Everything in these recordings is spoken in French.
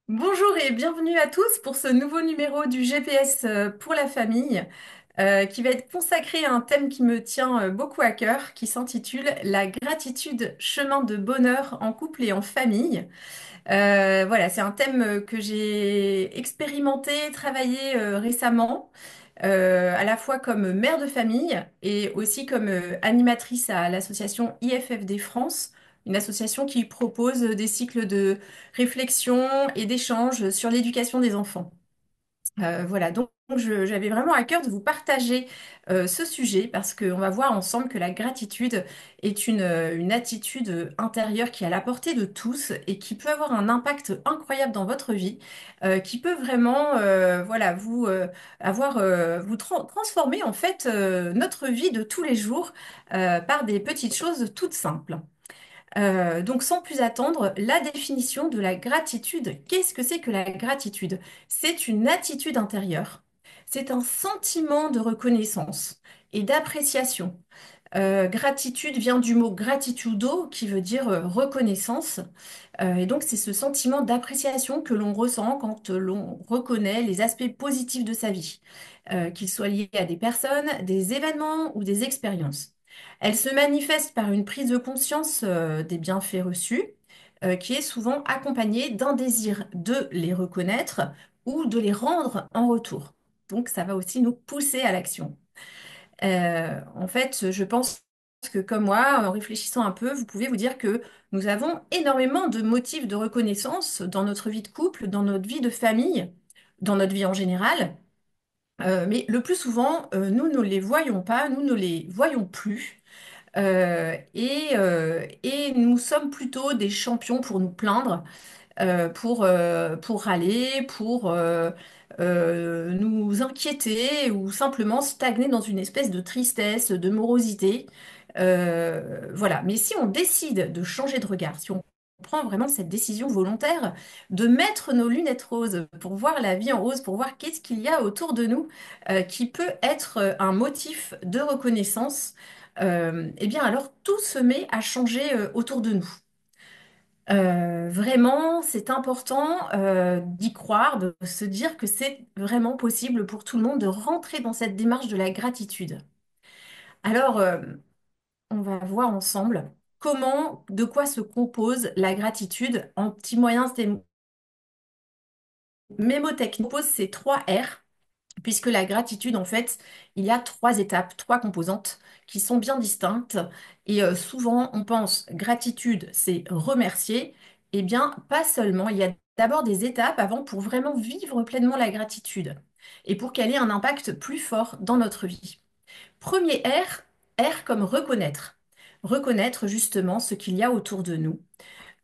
Bonjour et bienvenue à tous pour ce nouveau numéro du GPS pour la famille, du GPS pour la famille, qui va être consacré à un thème qui me tient beaucoup à cœur, qui s'intitule La gratitude, chemin de bonheur en couple et en famille. Voilà, c'est un thème que j'ai expérimenté, travaillé récemment, à la fois comme mère de famille et aussi comme animatrice à l'association IFFD France, une association qui propose des cycles de réflexion et d'échange sur l'éducation des enfants. Voilà, donc j'avais vraiment à cœur de vous partager ce sujet parce qu'on va voir ensemble que la gratitude est une attitude intérieure qui est à la portée de tous et qui peut avoir un impact incroyable dans votre vie, qui peut vraiment voilà, vous transformer en fait notre vie de tous les jours par des petites choses toutes simples. Donc sans plus attendre, la définition de la gratitude. Qu'est-ce que c'est que la gratitude? C'est une attitude intérieure. C'est un sentiment de reconnaissance et d'appréciation. Gratitude vient du mot gratitudo qui veut dire reconnaissance. Et donc c'est ce sentiment d'appréciation que l'on ressent quand l'on reconnaît les aspects positifs de sa vie, qu'ils soient liés à des personnes, des événements ou des expériences. Elle se manifeste par une prise de conscience des bienfaits reçus, qui est souvent accompagnée d'un désir de les reconnaître ou de les rendre en retour. Donc ça va aussi nous pousser à l'action. En fait, je pense que comme moi, en réfléchissant un peu, vous pouvez vous dire que nous avons énormément de motifs de reconnaissance dans notre vie de couple, dans notre vie de famille, dans notre vie en général. Mais le plus souvent, nous ne les voyons pas, nous ne les voyons plus. Et nous sommes plutôt des champions pour nous plaindre, pour râler, pour nous inquiéter ou simplement stagner dans une espèce de tristesse, de morosité. Voilà. Mais si on décide de changer de regard, si on prend vraiment cette décision volontaire de mettre nos lunettes roses pour voir la vie en rose, pour voir qu'est-ce qu'il y a autour de nous qui peut être un motif de reconnaissance, eh bien alors tout se met à changer autour de nous. Vraiment, c'est important d'y croire, de se dire que c'est vraiment possible pour tout le monde de rentrer dans cette démarche de la gratitude. Alors, on va voir ensemble comment, de quoi se compose la gratitude en petits moyens mémotechniques. On pose ces trois R. Puisque la gratitude, en fait, il y a trois étapes, trois composantes qui sont bien distinctes. Et souvent, on pense gratitude, c'est remercier. Eh bien, pas seulement. Il y a d'abord des étapes avant pour vraiment vivre pleinement la gratitude et pour qu'elle ait un impact plus fort dans notre vie. Premier R, R comme reconnaître. Reconnaître justement ce qu'il y a autour de nous,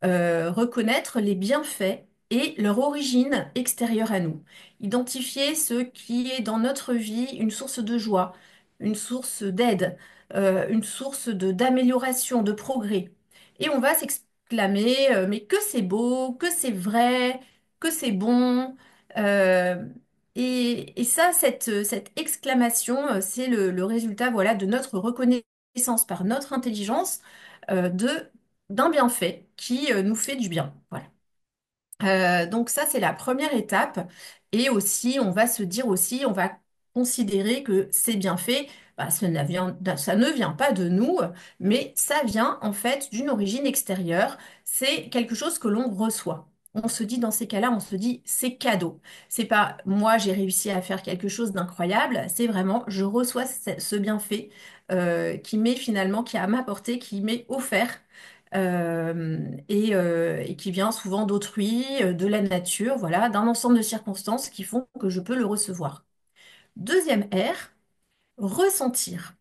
reconnaître les bienfaits et leur origine extérieure à nous. Identifier ce qui est dans notre vie une source de joie, une source d'aide, une source d'amélioration, de progrès. Et on va s'exclamer, mais que c'est beau, que c'est vrai, que c'est bon. Euh, et ça, cette exclamation, c'est le résultat, voilà, de notre reconnaissance par notre intelligence de d'un bienfait qui nous fait du bien. Voilà. Donc ça, c'est la première étape. Et aussi, on va se dire aussi, on va considérer que ces bienfaits, bah, ça ne vient pas de nous, mais ça vient en fait d'une origine extérieure. C'est quelque chose que l'on reçoit. On se dit dans ces cas-là, on se dit c'est cadeau. C'est pas moi j'ai réussi à faire quelque chose d'incroyable, c'est vraiment je reçois ce bienfait qui m'est finalement, qui est à ma portée, qui m'est offert et qui vient souvent d'autrui, de la nature, voilà, d'un ensemble de circonstances qui font que je peux le recevoir. Deuxième R, ressentir.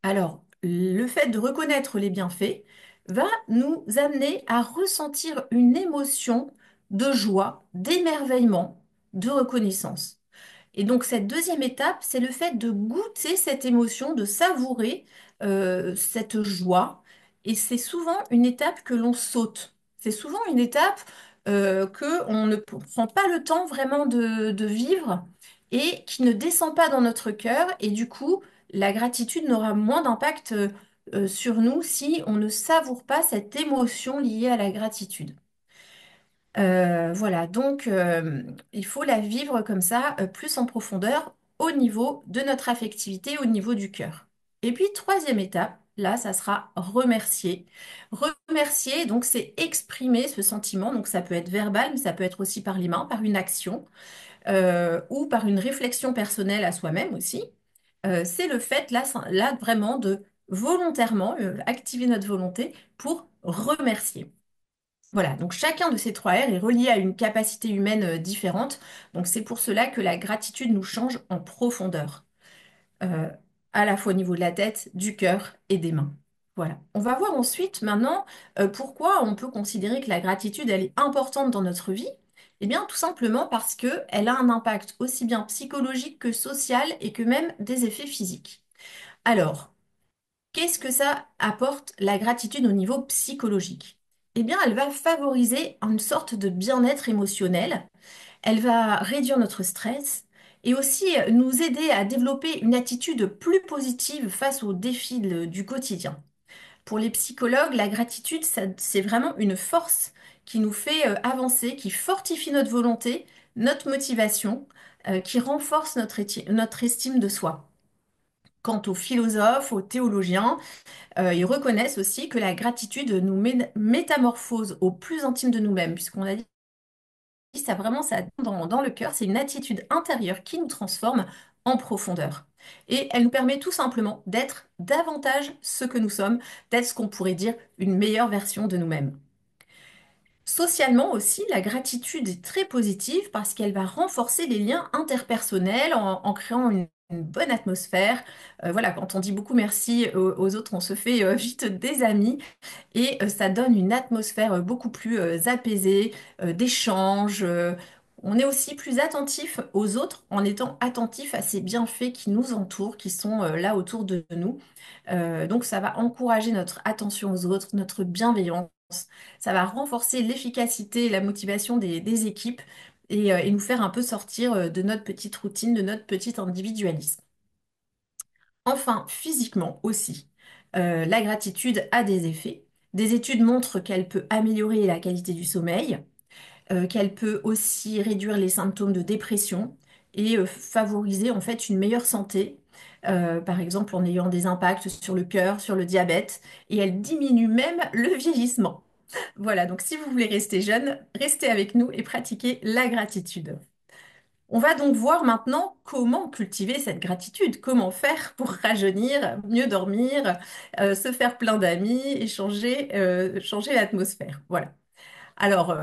Alors, le fait de reconnaître les bienfaits va nous amener à ressentir une émotion de joie, d'émerveillement, de reconnaissance. Et donc cette deuxième étape, c'est le fait de goûter cette émotion, de savourer cette joie. Et c'est souvent une étape que l'on saute. C'est souvent une étape que on ne prend pas le temps vraiment de vivre et qui ne descend pas dans notre cœur. Et du coup, la gratitude n'aura moins d'impact sur nous si on ne savoure pas cette émotion liée à la gratitude. Voilà, donc il faut la vivre comme ça, plus en profondeur, au niveau de notre affectivité, au niveau du cœur. Et puis, troisième étape, là, ça sera remercier. Remercier, donc c'est exprimer ce sentiment, donc ça peut être verbal, mais ça peut être aussi par les mains, par une action, ou par une réflexion personnelle à soi-même aussi. C'est le fait, là, vraiment de volontairement activer notre volonté pour remercier. Voilà, donc chacun de ces trois R est relié à une capacité humaine différente. Donc c'est pour cela que la gratitude nous change en profondeur, euh, à la fois au niveau de la tête, du cœur et des mains. Voilà. On va voir ensuite maintenant pourquoi on peut considérer que la gratitude, elle est importante dans notre vie. Eh bien, tout simplement parce qu'elle a un impact aussi bien psychologique que social et que même des effets physiques. Alors, qu'est-ce que ça apporte la gratitude au niveau psychologique? Eh bien, elle va favoriser une sorte de bien-être émotionnel, elle va réduire notre stress et aussi nous aider à développer une attitude plus positive face aux défis du quotidien. Pour les psychologues, la gratitude, c'est vraiment une force qui nous fait avancer, qui fortifie notre volonté, notre motivation, qui renforce notre estime de soi. Quant aux philosophes, aux théologiens, ils reconnaissent aussi que la gratitude nous métamorphose au plus intime de nous-mêmes, puisqu'on a dit ça vraiment, ça dans le cœur, c'est une attitude intérieure qui nous transforme en profondeur. Et elle nous permet tout simplement d'être davantage ce que nous sommes, d'être ce qu'on pourrait dire une meilleure version de nous-mêmes. Socialement aussi, la gratitude est très positive parce qu'elle va renforcer les liens interpersonnels en créant une bonne atmosphère. Voilà, quand on dit beaucoup merci aux autres, on se fait vite des amis et ça donne une atmosphère beaucoup plus apaisée, d'échange. On est aussi plus attentif aux autres en étant attentif à ces bienfaits qui nous entourent, qui sont là autour de nous. Donc ça va encourager notre attention aux autres, notre bienveillance. Ça va renforcer l'efficacité et la motivation des équipes et nous faire un peu sortir de notre petite routine, de notre petit individualisme. Enfin, physiquement aussi, la gratitude a des effets. Des études montrent qu'elle peut améliorer la qualité du sommeil, qu'elle peut aussi réduire les symptômes de dépression et favoriser en fait une meilleure santé, par exemple en ayant des impacts sur le cœur, sur le diabète, et elle diminue même le vieillissement. Voilà, donc si vous voulez rester jeune, restez avec nous et pratiquez la gratitude. On va donc voir maintenant comment cultiver cette gratitude, comment faire pour rajeunir, mieux dormir, se faire plein d'amis et changer l'atmosphère. Voilà. Alors,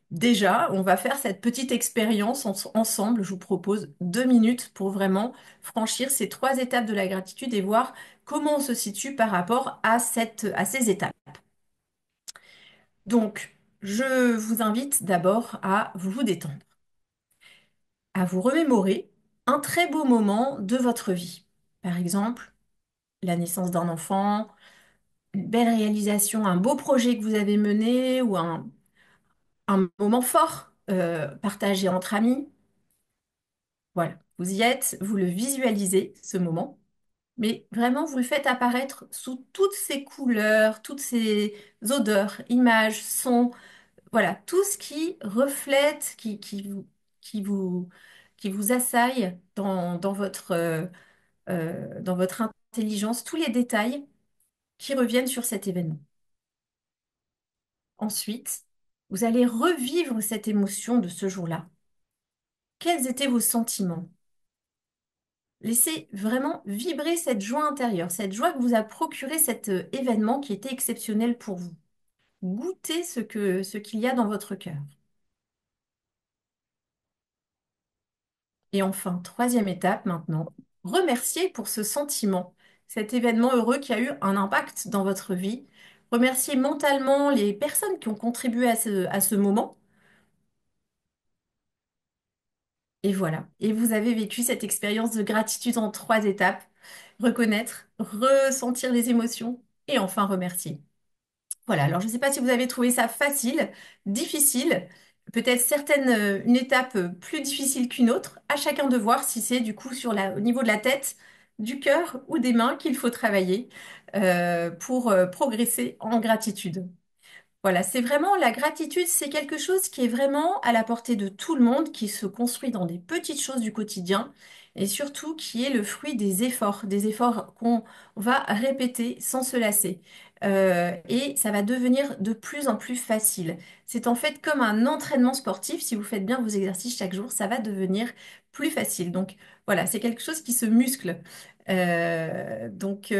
déjà, on va faire cette petite expérience ensemble. Je vous propose 2 minutes pour vraiment franchir ces trois étapes de la gratitude et voir comment on se situe par rapport à ces étapes. Donc, je vous invite d'abord à vous détendre, à vous remémorer un très beau moment de votre vie. Par exemple, la naissance d'un enfant, une belle réalisation, un beau projet que vous avez mené ou un moment fort partagé entre amis. Voilà, vous y êtes, vous le visualisez, ce moment, mais vraiment, vous le faites apparaître sous toutes ces couleurs, toutes ces odeurs, images, sons, voilà, tout ce qui reflète, qui vous, qui vous assaille dans votre intelligence, tous les détails qui reviennent sur cet événement. Ensuite, vous allez revivre cette émotion de ce jour-là. Quels étaient vos sentiments? Laissez vraiment vibrer cette joie intérieure, cette joie que vous a procuré cet événement qui était exceptionnel pour vous. Goûtez ce qu'il y a dans votre cœur. Et enfin, troisième étape maintenant, remerciez pour ce sentiment, cet événement heureux qui a eu un impact dans votre vie. Remerciez mentalement les personnes qui ont contribué à ce moment. Et voilà. Et vous avez vécu cette expérience de gratitude en trois étapes. Reconnaître, ressentir les émotions et enfin remercier. Voilà, alors je ne sais pas si vous avez trouvé ça facile, difficile, peut-être une étape plus difficile qu'une autre, à chacun de voir si c'est du coup au niveau de la tête, du cœur ou des mains qu'il faut travailler pour progresser en gratitude. Voilà, c'est vraiment la gratitude, c'est quelque chose qui est vraiment à la portée de tout le monde, qui se construit dans des petites choses du quotidien et surtout qui est le fruit des efforts qu'on va répéter sans se lasser. Et ça va devenir de plus en plus facile. C'est en fait comme un entraînement sportif. Si vous faites bien vos exercices chaque jour, ça va devenir plus facile. Donc voilà, c'est quelque chose qui se muscle. Donc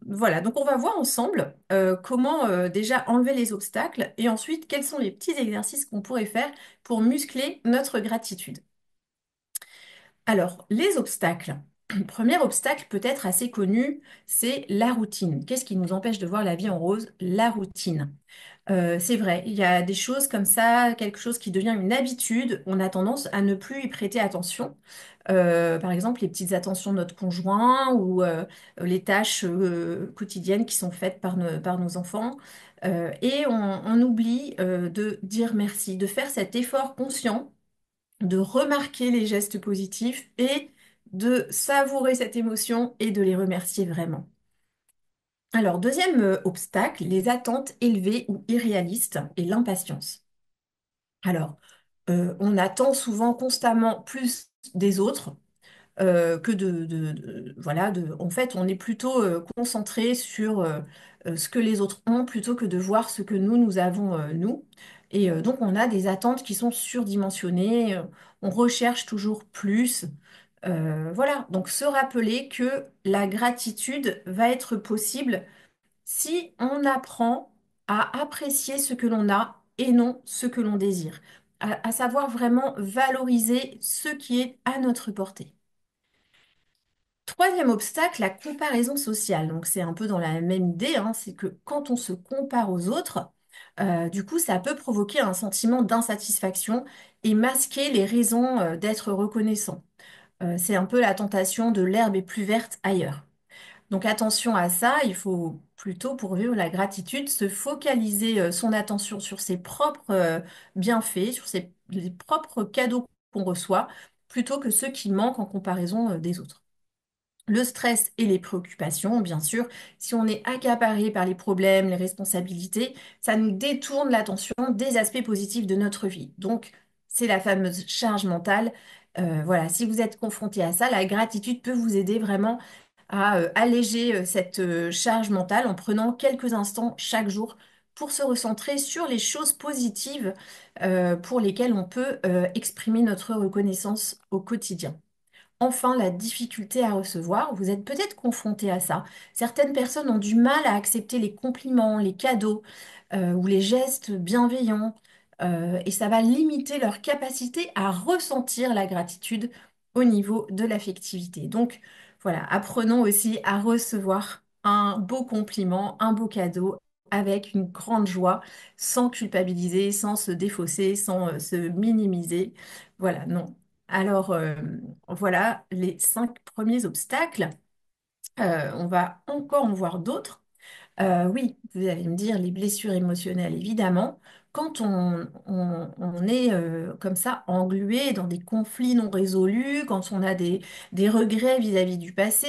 voilà, donc on va voir ensemble comment déjà enlever les obstacles et ensuite quels sont les petits exercices qu'on pourrait faire pour muscler notre gratitude. Alors, les obstacles. Premier obstacle peut-être assez connu, c'est la routine. Qu'est-ce qui nous empêche de voir la vie en rose? La routine. C'est vrai, il y a des choses comme ça, quelque chose qui devient une habitude, on a tendance à ne plus y prêter attention. Par exemple, les petites attentions de notre conjoint ou les tâches quotidiennes qui sont faites par nos enfants. Et on oublie de dire merci, de faire cet effort conscient, de remarquer les gestes positifs et de savourer cette émotion et de les remercier vraiment. Alors, deuxième obstacle, les attentes élevées ou irréalistes et l'impatience. Alors, on attend souvent constamment plus des autres que voilà, en fait, on est plutôt concentré sur ce que les autres ont plutôt que de voir ce que nous avons, nous. Et donc, on a des attentes qui sont surdimensionnées, on recherche toujours plus. Voilà, donc se rappeler que la gratitude va être possible si on apprend à apprécier ce que l'on a et non ce que l'on désire, à savoir vraiment valoriser ce qui est à notre portée. Troisième obstacle, la comparaison sociale. Donc c'est un peu dans la même idée, hein, c'est que quand on se compare aux autres, du coup ça peut provoquer un sentiment d'insatisfaction et masquer les raisons d'être reconnaissant. C'est un peu la tentation de l'herbe est plus verte ailleurs. Donc attention à ça, il faut plutôt, pour vivre la gratitude, se focaliser son attention sur ses propres bienfaits, sur les propres cadeaux qu'on reçoit, plutôt que ceux qui manquent en comparaison des autres. Le stress et les préoccupations, bien sûr, si on est accaparé par les problèmes, les responsabilités, ça nous détourne l'attention des aspects positifs de notre vie. Donc, c'est la fameuse charge mentale. Voilà, si vous êtes confronté à ça, la gratitude peut vous aider vraiment à alléger cette charge mentale en prenant quelques instants chaque jour pour se recentrer sur les choses positives pour lesquelles on peut exprimer notre reconnaissance au quotidien. Enfin, la difficulté à recevoir, vous êtes peut-être confronté à ça. Certaines personnes ont du mal à accepter les compliments, les cadeaux ou les gestes bienveillants, et ça va limiter leur capacité à ressentir la gratitude au niveau de l'affectivité. Donc voilà, apprenons aussi à recevoir un beau compliment, un beau cadeau avec une grande joie, sans culpabiliser, sans se défausser, sans se minimiser. Voilà, non. Alors, voilà les 5 premiers obstacles. On va encore en voir d'autres. Oui, vous allez me dire les blessures émotionnelles, évidemment. Quand on est comme ça englué dans des conflits non résolus, quand on a des regrets vis-à-vis du passé,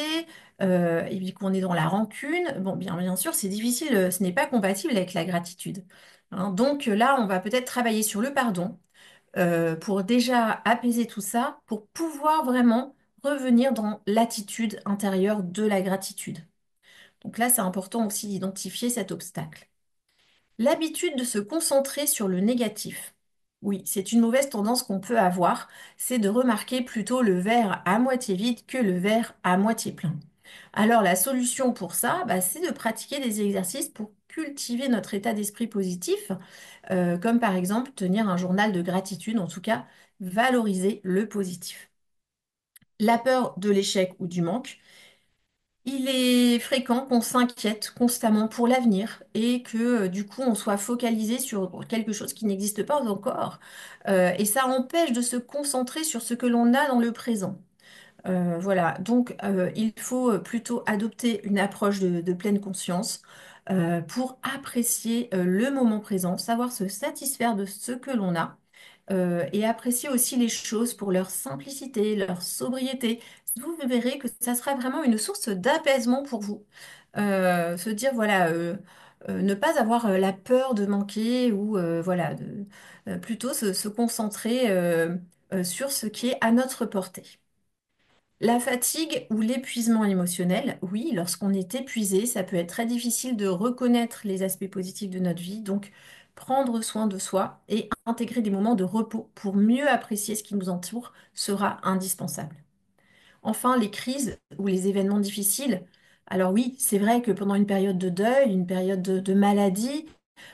et puis qu'on est dans la rancune, bon, bien sûr, c'est difficile, ce n'est pas compatible avec la gratitude. Hein. Donc là, on va peut-être travailler sur le pardon pour déjà apaiser tout ça, pour pouvoir vraiment revenir dans l'attitude intérieure de la gratitude. Donc là, c'est important aussi d'identifier cet obstacle. L'habitude de se concentrer sur le négatif. Oui, c'est une mauvaise tendance qu'on peut avoir, c'est de remarquer plutôt le verre à moitié vide que le verre à moitié plein. Alors la solution pour ça, bah, c'est de pratiquer des exercices pour cultiver notre état d'esprit positif, comme par exemple tenir un journal de gratitude, en tout cas valoriser le positif. La peur de l'échec ou du manque. Il est fréquent qu'on s'inquiète constamment pour l'avenir et que du coup on soit focalisé sur quelque chose qui n'existe pas encore. Et ça empêche de se concentrer sur ce que l'on a dans le présent. Voilà, donc il faut plutôt adopter une approche de pleine conscience pour apprécier le moment présent, savoir se satisfaire de ce que l'on a et apprécier aussi les choses pour leur simplicité, leur sobriété. Vous verrez que ça sera vraiment une source d'apaisement pour vous. Se dire, voilà, ne pas avoir la peur de manquer ou voilà, plutôt se concentrer sur ce qui est à notre portée. La fatigue ou l'épuisement émotionnel, oui, lorsqu'on est épuisé, ça peut être très difficile de reconnaître les aspects positifs de notre vie, donc prendre soin de soi et intégrer des moments de repos pour mieux apprécier ce qui nous entoure sera indispensable. Enfin, les crises ou les événements difficiles. Alors oui, c'est vrai que pendant une période de deuil, une période de maladie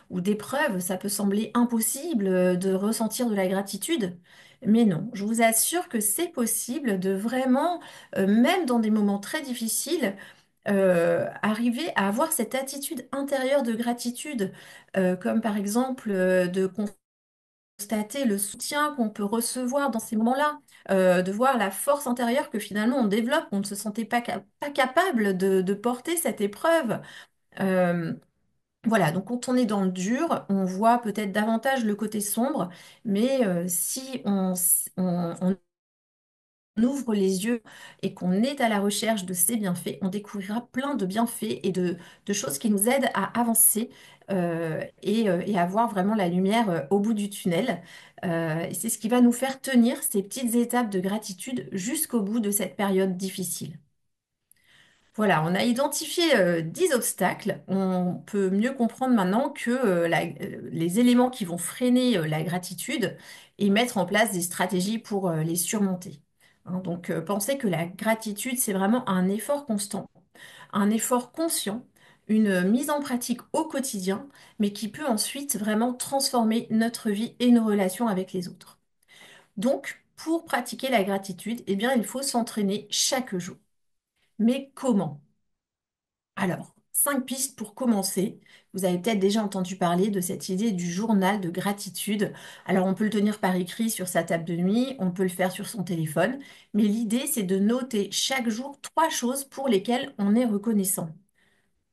ou d'épreuve, ça peut sembler impossible de ressentir de la gratitude. Mais non, je vous assure que c'est possible de vraiment, même dans des moments très difficiles, arriver à avoir cette attitude intérieure de gratitude, comme par exemple de constater le soutien qu'on peut recevoir dans ces moments-là, de voir la force intérieure que finalement on développe, on ne se sentait pas capable de porter cette épreuve. Euh, voilà, donc quand on est dans le dur, on voit peut-être davantage le côté sombre, mais si on ouvre les yeux et qu'on est à la recherche de ces bienfaits, on découvrira plein de bienfaits et de choses qui nous aident à avancer et à voir vraiment la lumière au bout du tunnel. Et c'est ce qui va nous faire tenir ces petites étapes de gratitude jusqu'au bout de cette période difficile. Voilà, on a identifié 10 obstacles. On peut mieux comprendre maintenant que les éléments qui vont freiner la gratitude et mettre en place des stratégies pour les surmonter. Hein, donc, pensez que la gratitude, c'est vraiment un effort constant, un effort conscient, une mise en pratique au quotidien, mais qui peut ensuite vraiment transformer notre vie et nos relations avec les autres. Donc, pour pratiquer la gratitude, eh bien, il faut s'entraîner chaque jour. Mais comment? Alors, 5 pistes pour commencer. Vous avez peut-être déjà entendu parler de cette idée du journal de gratitude. Alors, on peut le tenir par écrit sur sa table de nuit, on peut le faire sur son téléphone, mais l'idée, c'est de noter chaque jour 3 choses pour lesquelles on est reconnaissant.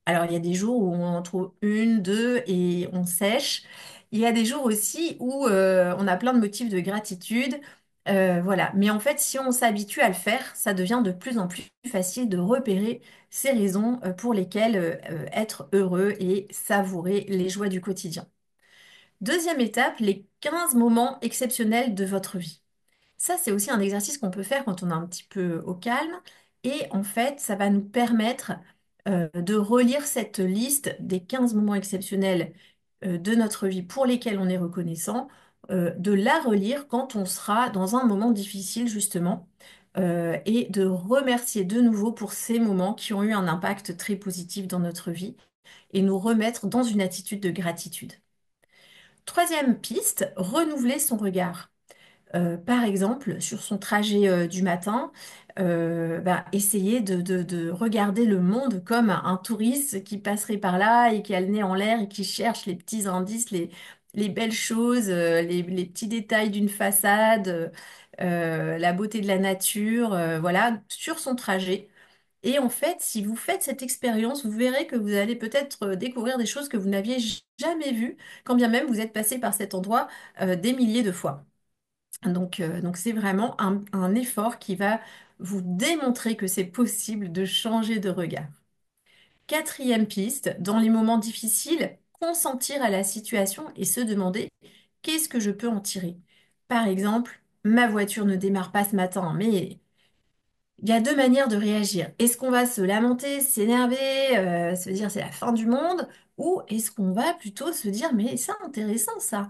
Alors, il y a des jours où on en trouve une, deux et on sèche. Il y a des jours aussi où on a plein de motifs de gratitude. Voilà. Mais en fait, si on s'habitue à le faire, ça devient de plus en plus facile de repérer ces raisons pour lesquelles être heureux et savourer les joies du quotidien. Deuxième étape, les 15 moments exceptionnels de votre vie. Ça, c'est aussi un exercice qu'on peut faire quand on est un petit peu au calme. Et en fait, ça va nous permettre de relire cette liste des 15 moments exceptionnels de notre vie pour lesquels on est reconnaissant, de la relire quand on sera dans un moment difficile, justement, et de remercier de nouveau pour ces moments qui ont eu un impact très positif dans notre vie et nous remettre dans une attitude de gratitude. Troisième piste, renouveler son regard. Par exemple, sur son trajet du matin, essayer de regarder le monde comme un touriste qui passerait par là et qui a le nez en l'air et qui cherche les petits indices, les belles choses, les petits détails d'une façade, la beauté de la nature, voilà, sur son trajet. Et en fait, si vous faites cette expérience, vous verrez que vous allez peut-être découvrir des choses que vous n'aviez jamais vues, quand bien même vous êtes passé par cet endroit des milliers de fois. Donc c'est vraiment un effort qui va vous démontrer que c'est possible de changer de regard. Quatrième piste, dans les moments difficiles, consentir à la situation et se demander qu'est-ce que je peux en tirer. Par exemple, ma voiture ne démarre pas ce matin, mais il y a deux manières de réagir. Est-ce qu'on va se lamenter, s'énerver, se dire c'est la fin du monde, ou est-ce qu'on va plutôt se dire mais c'est intéressant ça?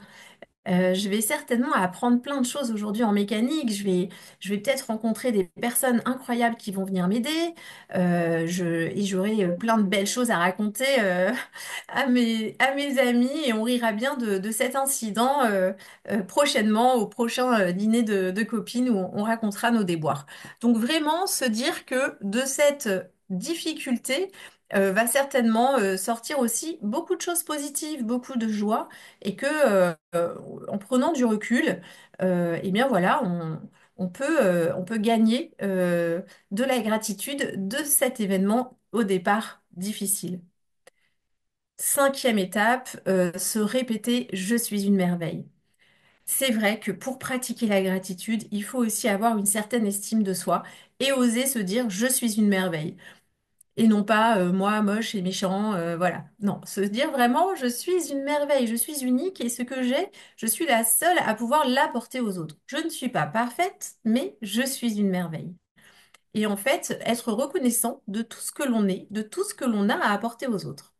Je vais certainement apprendre plein de choses aujourd'hui en mécanique. Je vais peut-être rencontrer des personnes incroyables qui vont venir m'aider. Et j'aurai plein de belles choses à raconter à mes amis et on rira bien de cet incident prochainement au prochain dîner de copines où on racontera nos déboires. Donc vraiment se dire que de cette difficulté va certainement sortir aussi beaucoup de choses positives, beaucoup de joie et que en prenant du recul, eh bien voilà, on peut gagner de la gratitude de cet événement au départ difficile. Cinquième étape, se répéter je suis une merveille. C'est vrai que pour pratiquer la gratitude, il faut aussi avoir une certaine estime de soi et oser se dire je suis une merveille. et non pas moi moche et méchant, voilà. Non, se dire vraiment je suis une merveille, je suis unique et ce que j'ai, je suis la seule à pouvoir l'apporter aux autres. Je ne suis pas parfaite, mais je suis une merveille. Et en fait, être reconnaissant de tout ce que l'on est, de tout ce que l'on a à apporter aux autres.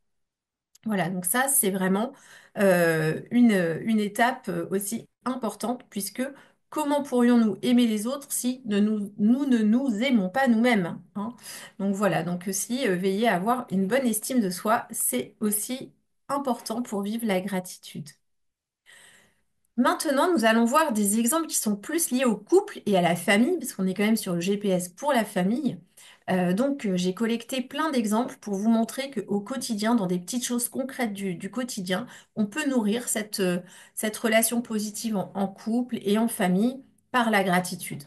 Voilà, donc ça, c'est vraiment une étape aussi importante, puisque comment pourrions-nous aimer les autres si nous ne nous aimons pas nous-mêmes, hein. Donc voilà, donc aussi veiller à avoir une bonne estime de soi, c'est aussi important pour vivre la gratitude. Maintenant, nous allons voir des exemples qui sont plus liés au couple et à la famille, parce qu'on est quand même sur le GPS pour la famille. J'ai collecté plein d'exemples pour vous montrer qu'au quotidien, dans des petites choses concrètes du quotidien, on peut nourrir cette relation positive en couple et en famille par la gratitude.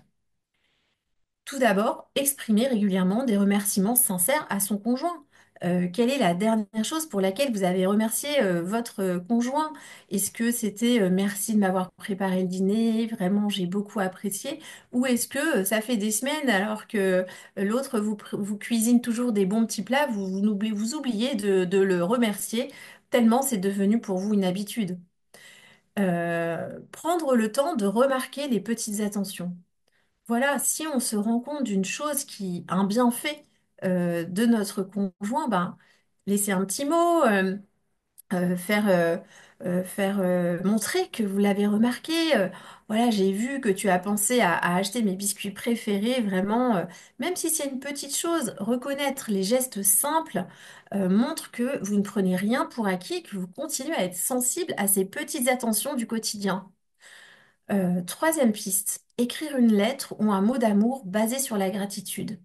Tout d'abord, exprimer régulièrement des remerciements sincères à son conjoint. Quelle est la dernière chose pour laquelle vous avez remercié votre conjoint? Est-ce que c'était merci de m'avoir préparé le dîner, vraiment j'ai beaucoup apprécié? Ou est-ce que ça fait des semaines alors que l'autre vous cuisine toujours des bons petits plats, vous oubliez de le remercier tellement c'est devenu pour vous une habitude? Prendre le temps de remarquer les petites attentions. Voilà, si on se rend compte d'une chose un bienfait de notre conjoint, ben, laisser un petit mot, faire montrer que vous l'avez remarqué. Voilà, j'ai vu que tu as pensé à acheter mes biscuits préférés, vraiment, même si c'est une petite chose, reconnaître les gestes simples montre que vous ne prenez rien pour acquis, que vous continuez à être sensible à ces petites attentions du quotidien. Troisième piste, écrire une lettre ou un mot d'amour basé sur la gratitude.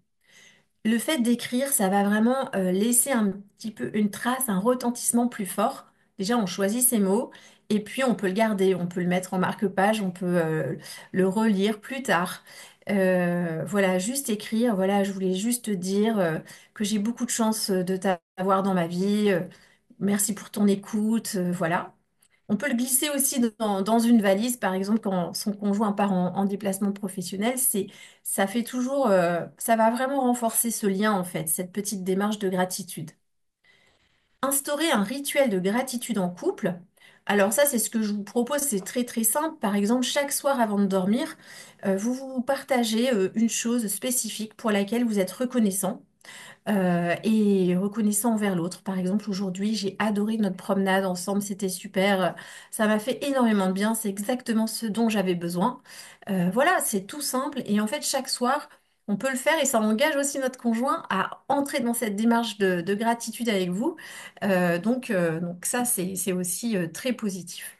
Le fait d'écrire, ça va vraiment laisser un petit peu une trace, un retentissement plus fort. Déjà, on choisit ses mots et puis on peut le garder, on peut le mettre en marque-page, on peut le relire plus tard. Voilà, juste écrire, voilà, je voulais juste te dire que j'ai beaucoup de chance de t'avoir dans ma vie. Merci pour ton écoute, voilà. On peut le glisser aussi dans une valise, par exemple, quand son conjoint part en déplacement professionnel. Ça fait toujours, ça va vraiment renforcer ce lien, en fait, cette petite démarche de gratitude. Instaurer un rituel de gratitude en couple. Alors ça, c'est ce que je vous propose, c'est très très simple. Par exemple, chaque soir avant de dormir, vous vous partagez une chose spécifique pour laquelle vous êtes reconnaissant et reconnaissant envers l'autre. Par exemple, aujourd'hui, j'ai adoré notre promenade ensemble, c'était super. Ça m'a fait énormément de bien, c'est exactement ce dont j'avais besoin. Voilà, c'est tout simple et en fait, chaque soir, on peut le faire et ça engage aussi notre conjoint à entrer dans cette démarche de gratitude avec vous. Donc ça, c'est aussi très positif.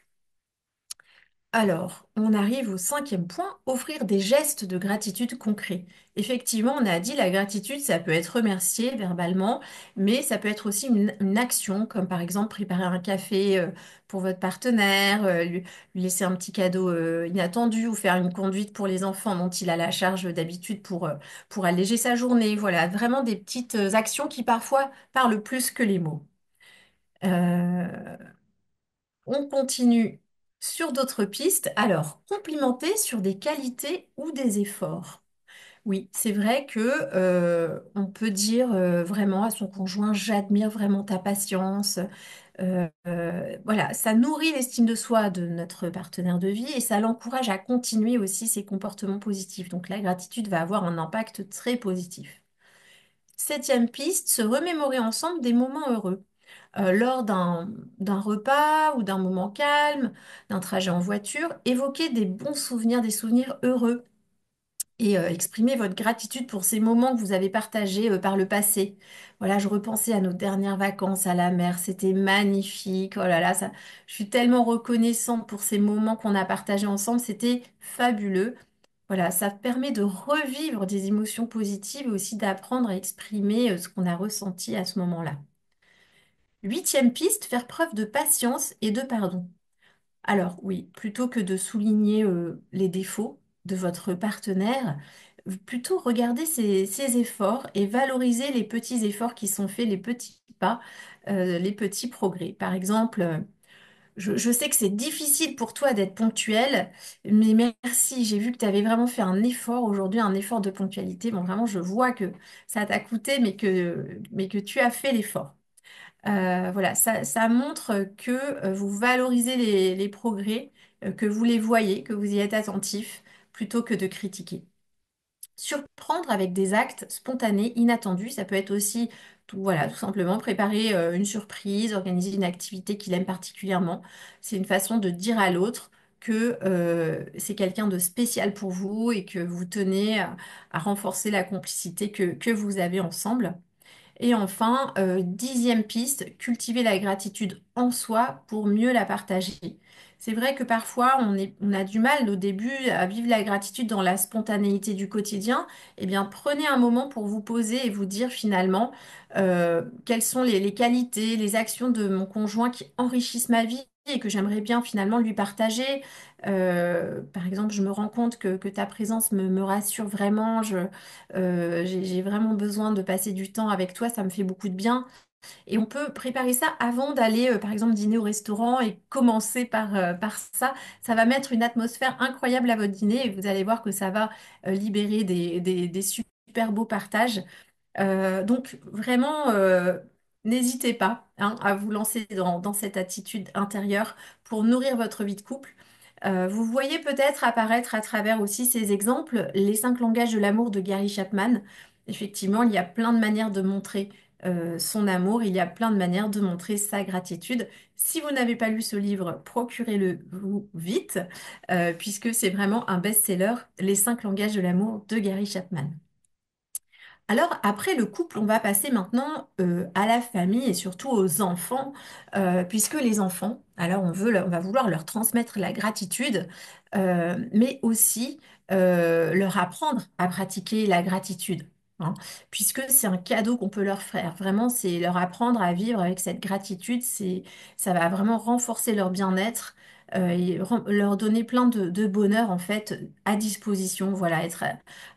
Alors, on arrive au cinquième point, offrir des gestes de gratitude concrets. Effectivement, on a dit la gratitude, ça peut être remercier verbalement, mais ça peut être aussi une action, comme par exemple préparer un café pour votre partenaire, lui laisser un petit cadeau inattendu ou faire une conduite pour les enfants dont il a la charge d'habitude pour alléger sa journée. Voilà, vraiment des petites actions qui parfois parlent plus que les mots. Euh, on continue sur d'autres pistes. Alors, complimenter sur des qualités ou des efforts. Oui, c'est vrai que on peut dire vraiment à son conjoint, j'admire vraiment ta patience. Voilà, ça nourrit l'estime de soi de notre partenaire de vie et ça l'encourage à continuer aussi ses comportements positifs. Donc la gratitude va avoir un impact très positif. Septième piste, se remémorer ensemble des moments heureux lors d'un repas ou d'un moment calme, d'un trajet en voiture, évoquez des bons souvenirs, des souvenirs heureux et exprimez votre gratitude pour ces moments que vous avez partagés par le passé. Voilà, je repensais à nos dernières vacances à la mer, c'était magnifique. Oh là là, ça, je suis tellement reconnaissante pour ces moments qu'on a partagés ensemble, c'était fabuleux. Voilà, ça permet de revivre des émotions positives et aussi d'apprendre à exprimer ce qu'on a ressenti à ce moment-là. Huitième piste, faire preuve de patience et de pardon. Alors oui, plutôt que de souligner les défauts de votre partenaire, plutôt regarder ses efforts et valoriser les petits efforts qui sont faits, les petits pas, les petits progrès. Par exemple, je sais que c'est difficile pour toi d'être ponctuel, mais merci. J'ai vu que tu avais vraiment fait un effort aujourd'hui, un effort de ponctualité. Bon, vraiment, je vois que ça t'a coûté, mais que tu as fait l'effort. Voilà, ça montre que vous valorisez les progrès, que vous les voyez, que vous y êtes attentif, plutôt que de critiquer. Surprendre avec des actes spontanés, inattendus, ça peut être aussi voilà, tout simplement préparer une surprise, organiser une activité qu'il aime particulièrement. C'est une façon de dire à l'autre que c'est quelqu'un de spécial pour vous et que vous tenez à renforcer la complicité que vous avez ensemble. Et enfin, dixième piste, cultiver la gratitude en soi pour mieux la partager. C'est vrai que parfois on a du mal au début à vivre la gratitude dans la spontanéité du quotidien. Eh bien, prenez un moment pour vous poser et vous dire finalement quelles sont les qualités, les actions de mon conjoint qui enrichissent ma vie et que j'aimerais bien finalement lui partager. Par exemple, je me rends compte que ta présence me rassure vraiment. J'ai vraiment besoin de passer du temps avec toi, ça me fait beaucoup de bien. Et on peut préparer ça avant d'aller, par exemple, dîner au restaurant et commencer par ça. Ça va mettre une atmosphère incroyable à votre dîner et vous allez voir que ça va libérer des super beaux partages. Donc vraiment, n'hésitez pas hein, à vous lancer dans cette attitude intérieure pour nourrir votre vie de couple. Vous voyez peut-être apparaître à travers aussi ces exemples les cinq langages de l'amour de Gary Chapman. Effectivement, il y a plein de manières de montrer son amour, il y a plein de manières de montrer sa gratitude. Si vous n'avez pas lu ce livre, procurez-le vous vite, puisque c'est vraiment un best-seller, Les cinq langages de l'amour de Gary Chapman. Alors, après le couple, on va passer maintenant à la famille et surtout aux enfants, puisque les enfants, alors on va vouloir leur transmettre la gratitude, mais aussi leur apprendre à pratiquer la gratitude, hein, puisque c'est un cadeau qu'on peut leur faire. Vraiment, c'est leur apprendre à vivre avec cette gratitude, ça va vraiment renforcer leur bien-être. Et leur donner plein de bonheur en fait à disposition, voilà, être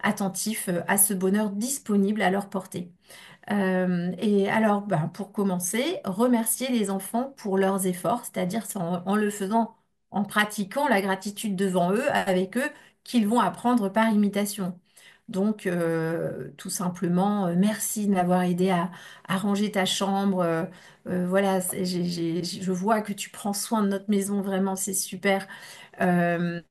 attentifs à ce bonheur disponible à leur portée. Et alors, bah, pour commencer, remercier les enfants pour leurs efforts, c'est-à-dire c'est en le faisant, en pratiquant la gratitude devant eux, avec eux, qu'ils vont apprendre par imitation. Donc, tout simplement, merci de m'avoir aidé à ranger ta chambre. Voilà, je vois que tu prends soin de notre maison, vraiment, c'est super. Euh,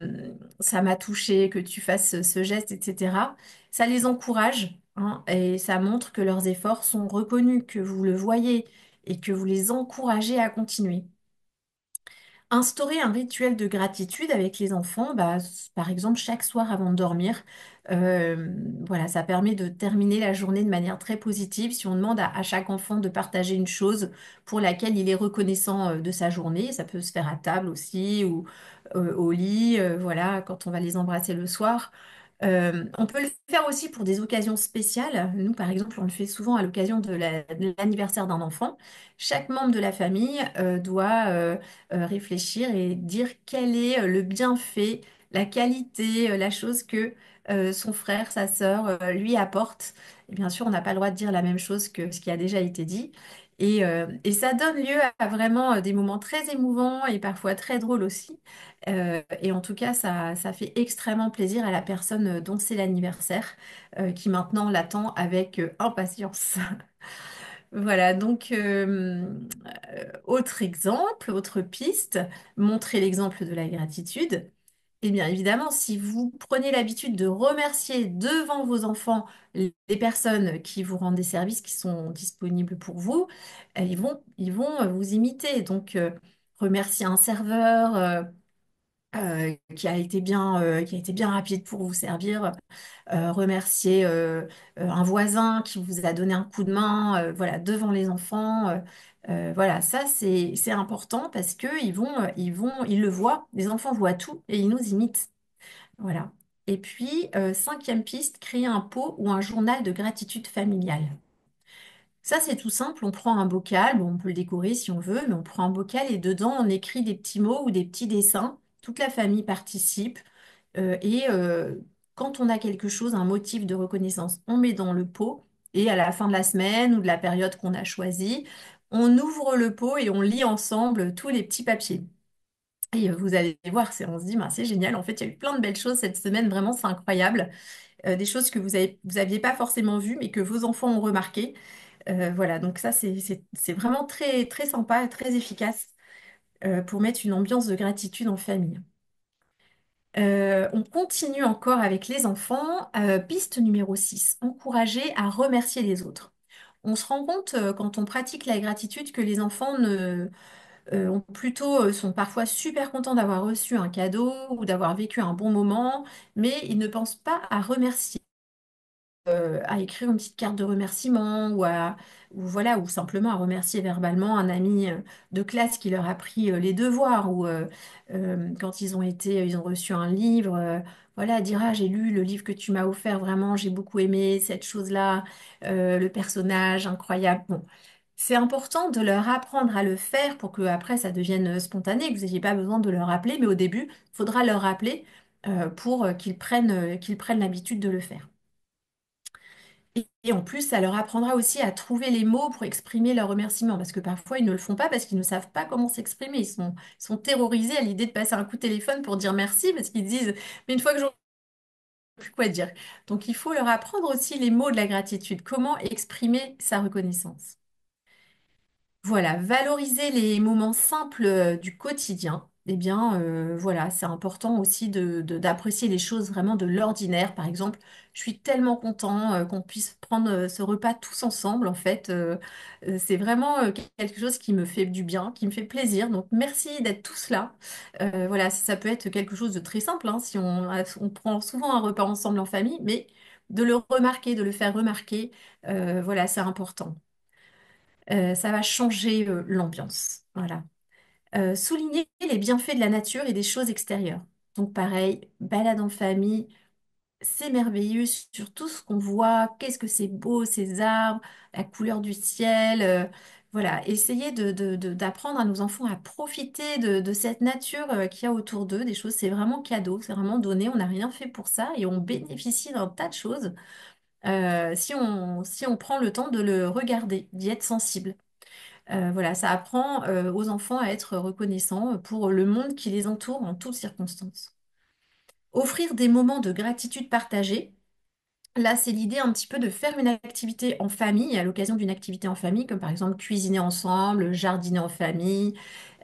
Ça m'a touché que tu fasses ce geste, etc. Ça les encourage, hein, et ça montre que leurs efforts sont reconnus, que vous le voyez et que vous les encouragez à continuer. Instaurer un rituel de gratitude avec les enfants, bah, par exemple chaque soir avant de dormir, voilà, ça permet de terminer la journée de manière très positive. Si on demande à chaque enfant de partager une chose pour laquelle il est reconnaissant de sa journée, ça peut se faire à table aussi ou au lit, voilà, quand on va les embrasser le soir. On peut le faire aussi pour des occasions spéciales. Nous, par exemple, on le fait souvent à l'occasion de l'anniversaire d'un enfant. Chaque membre de la famille doit réfléchir et dire quel est le bienfait, la qualité, la chose que son frère, sa sœur lui apporte. Et bien sûr, on n'a pas le droit de dire la même chose que ce qui a déjà été dit. Et ça donne lieu à vraiment des moments très émouvants et parfois très drôles aussi. Et en tout cas, ça fait extrêmement plaisir à la personne dont c'est l'anniversaire, qui maintenant l'attend avec impatience. Voilà, donc autre exemple, autre piste, montrer l'exemple de la gratitude. Et bien évidemment, si vous prenez l'habitude de remercier devant vos enfants les personnes qui vous rendent des services qui sont disponibles pour vous, ils vont vous imiter. Donc, remercier un serveur qui a été bien rapide pour vous servir, remercier un voisin qui vous a donné un coup de main, voilà, devant les enfants. Voilà, ça c'est important parce que ils le voient, les enfants voient tout et ils nous imitent. Voilà. Et puis, cinquième piste, créer un pot ou un journal de gratitude familiale. Ça, c'est tout simple. On prend un bocal, bon, on peut le décorer si on veut, mais on prend un bocal et dedans, on écrit des petits mots ou des petits dessins. Toute la famille participe. Et quand on a quelque chose, un motif de reconnaissance, on met dans le pot. Et à la fin de la semaine ou de la période qu'on a choisie, on ouvre le pot et on lit ensemble tous les petits papiers. Et vous allez voir, on se dit, ben, c'est génial. En fait, il y a eu plein de belles choses cette semaine. Vraiment, c'est incroyable. Des choses que vous aviez pas forcément vues, mais que vos enfants ont remarqué. Voilà, donc ça, c'est vraiment très, très sympa et très efficace pour mettre une ambiance de gratitude en famille. On continue encore avec les enfants. Piste numéro 6, encourager à remercier les autres. On se rend compte quand on pratique la gratitude que les enfants sont parfois super contents d'avoir reçu un cadeau ou d'avoir vécu un bon moment, mais ils ne pensent pas à remercier, à écrire une petite carte de remerciement ou voilà, ou simplement à remercier verbalement un ami de classe qui leur a pris les devoirs ou quand ils ont reçu un livre, voilà, dire ah, j'ai lu le livre que tu m'as offert, vraiment, j'ai beaucoup aimé cette chose-là, le personnage incroyable. Bon, c'est important de leur apprendre à le faire pour que après ça devienne spontané, que vous n'ayez pas besoin de leur rappeler, mais au début, il faudra leur rappeler pour qu'ils prennent l'habitude de le faire. Et en plus, ça leur apprendra aussi à trouver les mots pour exprimer leurs remerciements, parce que parfois ils ne le font pas parce qu'ils ne savent pas comment s'exprimer. Ils sont terrorisés à l'idée de passer un coup de téléphone pour dire merci, parce qu'ils disent, mais une fois que j'aurai plus quoi dire. Donc il faut leur apprendre aussi les mots de la gratitude, comment exprimer sa reconnaissance. Voilà, valoriser les moments simples du quotidien. Eh bien, voilà, c'est important aussi d'apprécier les choses vraiment de l'ordinaire. Par exemple, je suis tellement content qu'on puisse prendre ce repas tous ensemble. En fait, c'est vraiment quelque chose qui me fait du bien, qui me fait plaisir. Donc, merci d'être tous là. Voilà, ça peut être quelque chose de très simple, hein, si on prend souvent un repas ensemble en famille, mais de le remarquer, de le faire remarquer, voilà, c'est important. Ça va changer l'ambiance. Voilà. Souligner les bienfaits de la nature et des choses extérieures. Donc pareil, balade en famille, c'est merveilleux sur tout ce qu'on voit. Qu'est-ce que c'est beau, ces arbres, la couleur du ciel. Voilà, essayer d'apprendre à nos enfants à profiter de cette nature qu'il y a autour d'eux. Des choses, c'est vraiment cadeau, c'est vraiment donné. On n'a rien fait pour ça et on bénéficie d'un tas de choses si on prend le temps de le regarder, d'y être sensible. Voilà, ça apprend aux enfants à être reconnaissants pour le monde qui les entoure en toutes circonstances. Offrir des moments de gratitude partagée. Là, c'est l'idée un petit peu de faire une activité en famille, à l'occasion d'une activité en famille, comme par exemple cuisiner ensemble, jardiner en famille,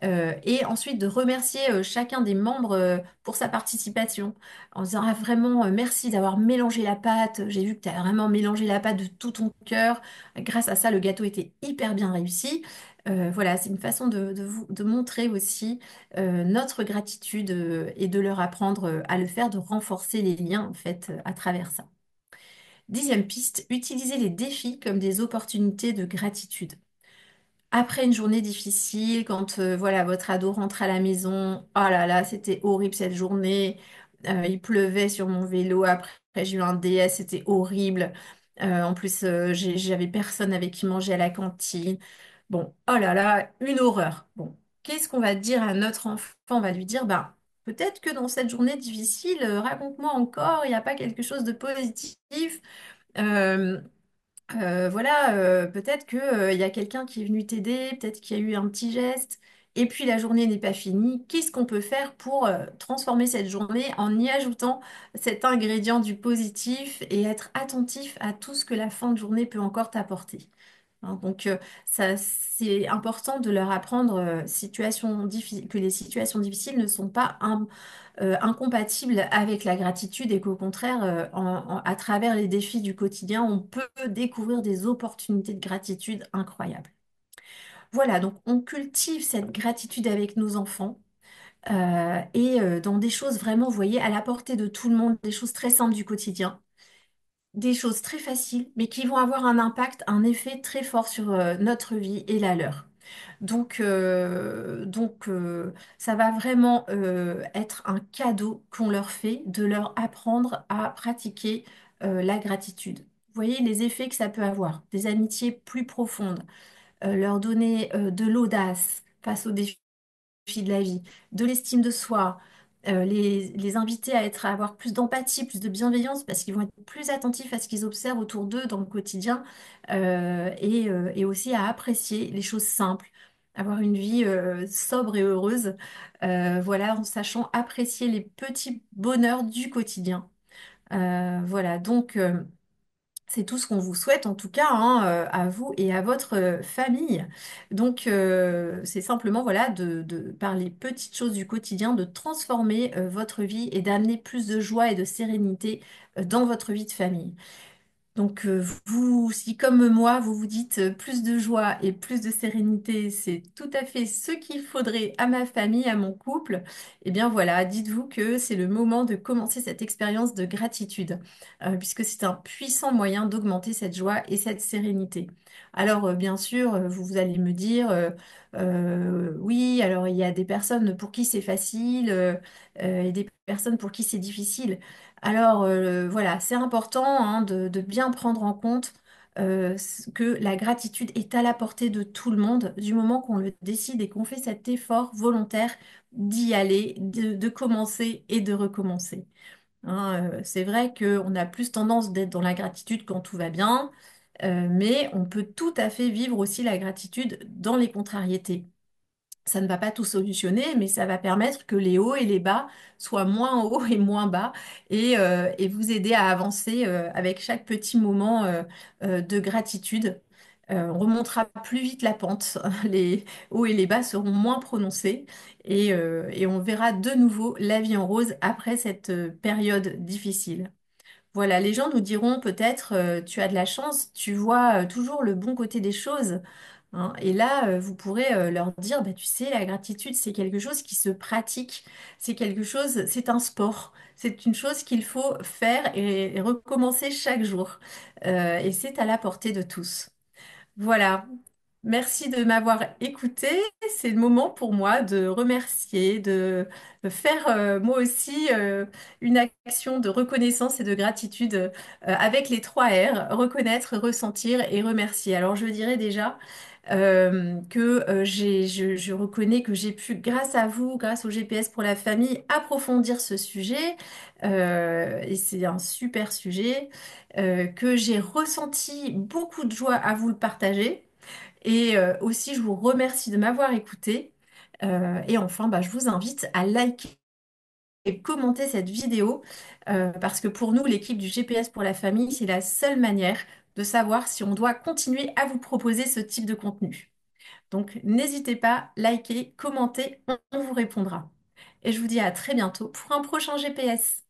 et ensuite de remercier chacun des membres pour sa participation, en disant ah, vraiment merci d'avoir mélangé la pâte, j'ai vu que tu as vraiment mélangé la pâte de tout ton cœur, grâce à ça le gâteau était hyper bien réussi. Voilà, c'est une façon de montrer aussi notre gratitude et de leur apprendre à le faire, de renforcer les liens en fait à travers ça. 10e piste, utiliser les défis comme des opportunités de gratitude. Après une journée difficile, quand voilà, votre ado rentre à la maison, oh là là, c'était horrible cette journée, il pleuvait sur mon vélo, après j'ai eu un DS, c'était horrible. En plus, j'avais personne avec qui manger à la cantine. Bon, oh là là, une horreur. Bon, qu'est-ce qu'on va dire à notre enfant? On va lui dire, ben, peut-être que dans cette journée difficile, raconte-moi encore, il n'y a pas quelque chose de positif. Euh, voilà, peut-être que, il y a quelqu'un qui est venu t'aider, peut-être qu'il y a eu un petit geste, et puis la journée n'est pas finie. Qu'est-ce qu'on peut faire pour transformer cette journée en y ajoutant cet ingrédient du positif et être attentif à tout ce que la fin de journée peut encore t'apporter? Hein, donc, ça, c'est important de leur apprendre que les situations difficiles ne sont pas incompatibles avec la gratitude et qu'au contraire, à travers les défis du quotidien, on peut découvrir des opportunités de gratitude incroyables. Voilà, donc on cultive cette gratitude avec nos enfants et dans des choses vraiment, vous voyez, à la portée de tout le monde, des choses très simples du quotidien, des choses très faciles, mais qui vont avoir un impact, un effet très fort sur notre vie et la leur. Donc, ça va vraiment être un cadeau qu'on leur fait de leur apprendre à pratiquer la gratitude. Vous voyez les effets que ça peut avoir, des amitiés plus profondes, leur donner de l'audace face aux défis de la vie, de l'estime de soi, les inviter à avoir plus d'empathie, plus de bienveillance, parce qu'ils vont être plus attentifs à ce qu'ils observent autour d'eux dans le quotidien, et aussi à apprécier les choses simples. avoir une vie sobre et heureuse, voilà, en sachant apprécier les petits bonheurs du quotidien. Voilà, donc c'est tout ce qu'on vous souhaite en tout cas, hein, à vous et à votre famille. Donc c'est simplement voilà par les petites choses du quotidien de transformer votre vie et d'amener plus de joie et de sérénité dans votre vie de famille. Donc, vous, si comme moi, vous vous dites plus de joie et plus de sérénité, c'est tout à fait ce qu'il faudrait à ma famille, à mon couple, eh bien voilà, dites-vous que c'est le moment de commencer cette expérience de gratitude, puisque c'est un puissant moyen d'augmenter cette joie et cette sérénité. Alors, bien sûr, vous allez me dire, oui, alors il y a des personnes pour qui c'est facile, et des personnes pour qui c'est difficile. Alors voilà, c'est important hein, de bien prendre en compte que la gratitude est à la portée de tout le monde du moment qu'on le décide et qu'on fait cet effort volontaire d'y aller, de commencer et de recommencer. Hein, c'est vrai qu'on a plus tendance d'être dans la gratitude quand tout va bien, mais on peut tout à fait vivre aussi la gratitude dans les contrariétés. Ça ne va pas tout solutionner, mais ça va permettre que les hauts et les bas soient moins hauts et moins bas et vous aider à avancer avec chaque petit moment de gratitude. On remontera plus vite la pente, les hauts et les bas seront moins prononcés et on verra de nouveau la vie en rose après cette période difficile. Voilà, les gens nous diront peut-être, tu as de la chance, tu vois toujours le bon côté des choses. Hein. Et là, vous pourrez leur dire, bah, tu sais, la gratitude, c'est quelque chose qui se pratique, c'est quelque chose, c'est un sport, c'est une chose qu'il faut faire et recommencer chaque jour. Et c'est à la portée de tous. Voilà. Merci de m'avoir écouté. C'est le moment pour moi de remercier, de faire moi aussi une action de reconnaissance et de gratitude avec les trois R, reconnaître, ressentir et remercier. Alors je dirais déjà que je reconnais que j'ai pu, grâce à vous, grâce au GPS pour la famille, approfondir ce sujet. Et c'est un super sujet que j'ai ressenti beaucoup de joie à vous le partager. Et aussi, je vous remercie de m'avoir écouté. Et enfin, bah, je vous invite à liker et commenter cette vidéo parce que pour nous, l'équipe du GPS pour la famille, c'est la seule manière de savoir si on doit continuer à vous proposer ce type de contenu. Donc, n'hésitez pas, likez, commentez, on vous répondra. Et je vous dis à très bientôt pour un prochain GPS.